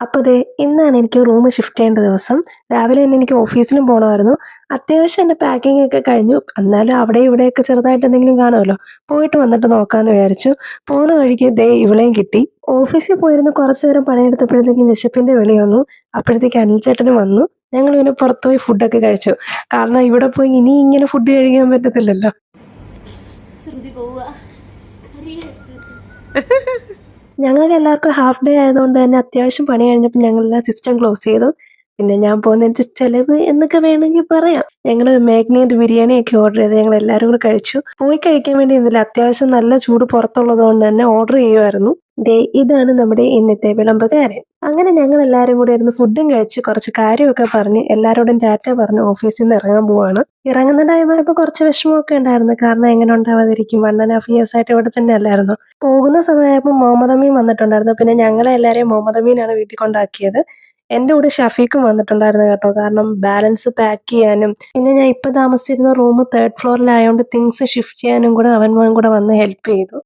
അപ്പോൾ ദേ ഇന്നാണ് എനിക്ക് റൂം ഷിഫ്റ്റ് ചെയ്യേണ്ട ദിവസം. രാവിലെ തന്നെ എനിക്ക് ഓഫീസിലും പോകണമായിരുന്നു. അത്യാവശ്യം എൻ്റെ പാക്കിംഗ് ഒക്കെ കഴിഞ്ഞു. എന്നാലും അവിടെ ഇവിടെയൊക്കെ ചെറുതായിട്ട് എന്തെങ്കിലും കാണുമല്ലോ. പോയിട്ട് വന്നിട്ട് നോക്കാമെന്ന് വിചാരിച്ചു. പോകുന്ന വഴിക്ക് ദേ ഇവളെയും കിട്ടി. ഓഫീസിൽ പോയിരുന്ന് കുറച്ച് നേരം പണിയെടുത്തപ്പോഴത്തേക്കും വിശപ്പിൻ്റെ വിളി വന്നു. അപ്പോഴത്തേക്ക് അനിൽച്ചേട്ടനും വന്നു. ഞങ്ങൾ പിന്നെ പുറത്ത് പോയി ഫുഡൊക്കെ കഴിച്ചു. കാരണം ഇവിടെ പോയി ഇനി ഇങ്ങനെ ഫുഡ് കഴിക്കാൻ പറ്റത്തില്ലല്ലോ. ഞങ്ങൾക്ക് എല്ലാവർക്കും ഹാഫ് ഡേ ആയതുകൊണ്ട് തന്നെ അത്യാവശ്യം പണി കഴിഞ്ഞപ്പോൾ ഞങ്ങളെല്ലാം സിസ്റ്റം ക്ലോസ് ചെയ്തു. പിന്നെ ഞാൻ പോകുന്നതിൻ്റെ ചിലവ് എന്നൊക്കെ വേണമെങ്കിൽ പറയാം. ഞങ്ങൾ മാഗ്നേറ്റ് ബിരിയാണിയൊക്കെ ഓർഡർ ചെയ്ത് ഞങ്ങൾ എല്ലാവരും കൂടെ കഴിച്ചു. പോയി കഴിക്കാൻ വേണ്ടി ഇരുന്നില്ല. അത്യാവശ്യം നല്ല ചൂട് പുറത്തുള്ളത് കൊണ്ട് തന്നെ ഓർഡർ ചെയ്യുമായിരുന്നു. ദേ ഇതാണ് നമ്മുടെ ഇന്നത്തെ വിളമ്പുകാരൻ. അങ്ങനെ ഞങ്ങൾ എല്ലാവരും കൂടെ ഇരുന്ന് ഫുഡും കഴിച്ച് കുറച്ച് കാര്യമൊക്കെ പറഞ്ഞ് എല്ലാവരോടും ടാറ്റ പറഞ്ഞ് ഓഫീസിൽ നിന്ന് ഇറങ്ങാൻ പോവാണ്. ഇറങ്ങുന്ന ടൈമായപ്പോൾ കുറച്ച് വിഷമമൊക്കെ ഉണ്ടായിരുന്നു. കാരണം എങ്ങനെ ഉണ്ടാവാതിരിക്കും, 1.5 years ആയിട്ട് ഇവിടെ തന്നെ അല്ലായിരുന്നു. പോകുന്ന സമയമായപ്പോൾ മുഹമ്മദ് അമീൻ വന്നിട്ടുണ്ടായിരുന്നു. പിന്നെ ഞങ്ങളെ എല്ലാവരെയും മുഹമ്മദ് അമീനാണ് വീട്ടിൽ കൊണ്ടാക്കിയത്. എൻ്റെ കൂടെ ഷഫീഖും വന്നിട്ടുണ്ടായിരുന്നു കേട്ടോ. കാരണം ബാലൻസ് പാക്ക് ചെയ്യാനും പിന്നെ ഞാൻ ഇപ്പം താമസിച്ചിരുന്ന room 3rd floor things shift ചെയ്യാനും കൂടെ അവൻ മോൻ കൂടെ വന്ന് ഹെൽപ്പ് ചെയ്തു.